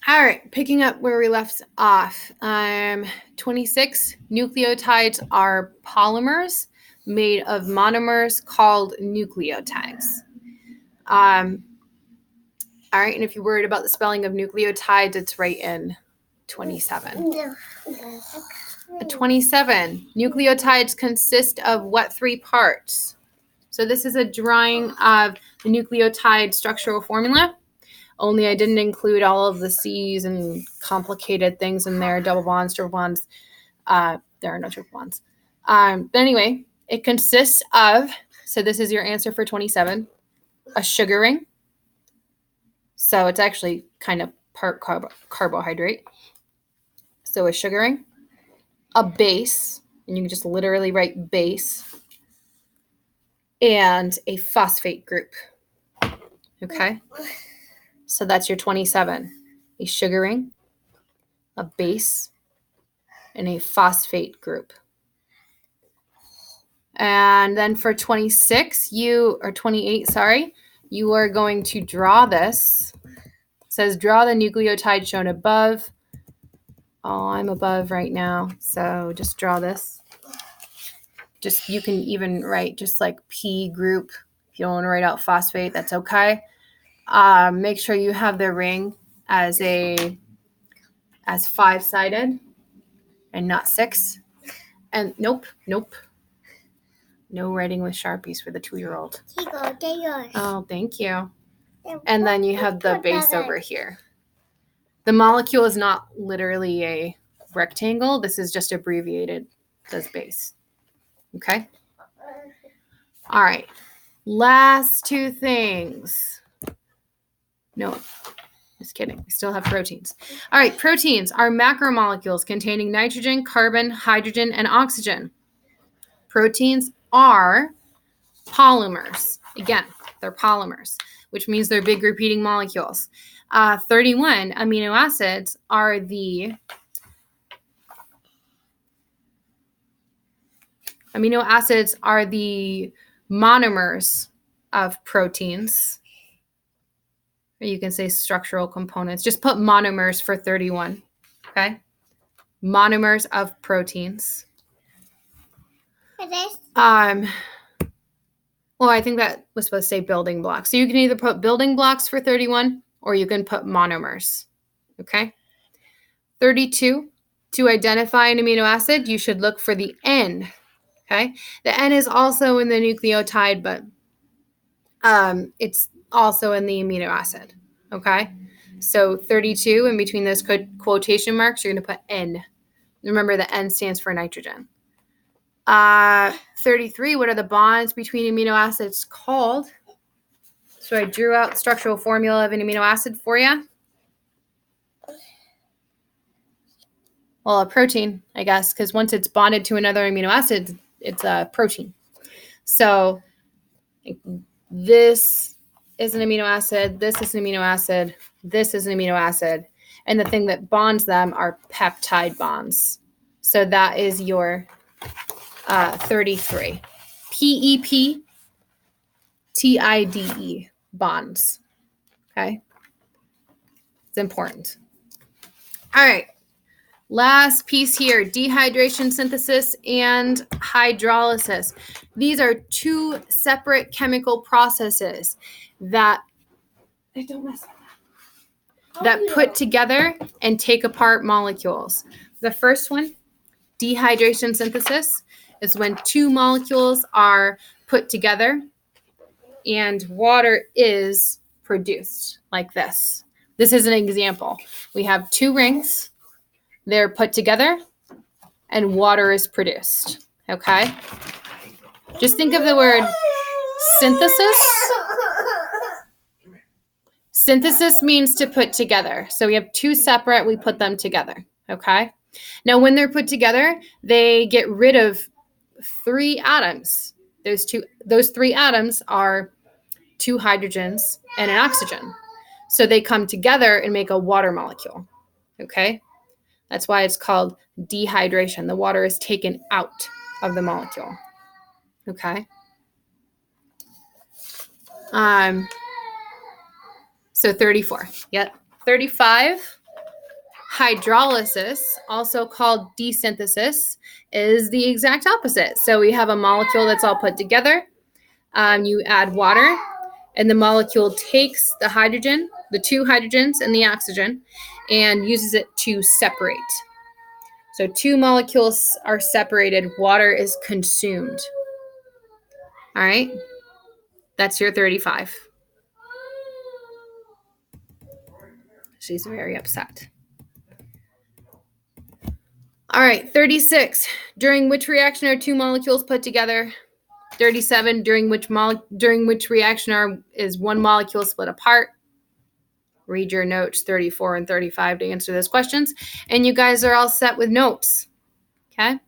All right, picking up where we left off. 26 nucleotides are polymers made of monomers called nucleotides. All right, and if you're worried about the spelling of nucleotides, it's right in 27. 27. Nucleotides consist of what three parts? So this is a drawing of the nucleotide structural formula. Only I didn't include all of the C's and complicated things in there, double bonds, triple bonds. There are no triple bonds. But anyway, it consists of, so this is your answer for 27, a sugar ring. So it's actually kind of part carbohydrate. So a sugar ring, a base, and you can just literally write base, and a phosphate group. Okay? So that's your 27. A sugar ring, a base, and a phosphate group. And then for 28, you are going to draw this. It says draw the nucleotide shown above. Oh, I'm above right now, so just draw this. Just, you can even write just like P group. If you don't want to write out phosphate, that's okay. Make sure you have the ring as 5-sided and not 6. And nope. No writing with Sharpies for the 2-year-old. Oh, thank you. And then you have the base over here. The molecule is not literally a rectangle. This is just abbreviated as base. Okay? All right. Last 2 things. No, just kidding. We still have proteins. All right. Proteins are macromolecules containing nitrogen, carbon, hydrogen, and oxygen. Proteins are polymers. Again, they're polymers, which means they're big repeating molecules. 31 amino acids are the monomers of proteins. Or you can say structural components. Just put monomers for 31. Okay? Monomers of proteins. Well, I think that was supposed to say building blocks. So you can either put building blocks for 31 or you can put monomers. Okay? 32, to identify an amino acid, you should look for the N. Okay? The N is also in the nucleotide, but it's also in the amino acid. Okay? So 32, in between those quotation marks, you're going to put N. Remember, the N stands for nitrogen. 33, what are the bonds between amino acids called? So I drew out the structural formula of an amino acid for you. Well, a protein, I guess, because once it's bonded to another amino acid, it's a protein. So this is an amino acid, this is an amino acid, this is an amino acid, and the thing that bonds them are peptide bonds. So that is your 33. PEPTIDE bonds. Okay? It's important. All right. Last piece here, dehydration synthesis and hydrolysis. These are 2 separate chemical processes that put together and take apart molecules. The first one, dehydration synthesis, is when 2 molecules are put together and water is produced like this. This is an example. We have 2 rings. They're put together and water is produced. Okay? Just think of the word synthesis. Synthesis means to put together. So we have 2 separate, we put them together. Okay? Now, when they're put together, they get rid of 3 atoms. Those 3 atoms are 2 hydrogens and an oxygen. So they come together and make a water molecule. Okay? That's why it's called dehydration. The water is taken out of the molecule. Okay? So 34. Yep. 35. Hydrolysis, also called desynthesis, is the exact opposite. So we have a molecule that's all put together. You add water, and the molecule takes the hydrogen, the two hydrogens and the oxygen, and uses it to separate. So two molecules are separated, water is consumed. All right, that's your 35. She's very upset. All right, 36. During which reaction are two molecules put together? 37. During which reaction is one molecule split apart? Read your notes 34 and 35 to answer those questions. And you guys are all set with notes. Okay?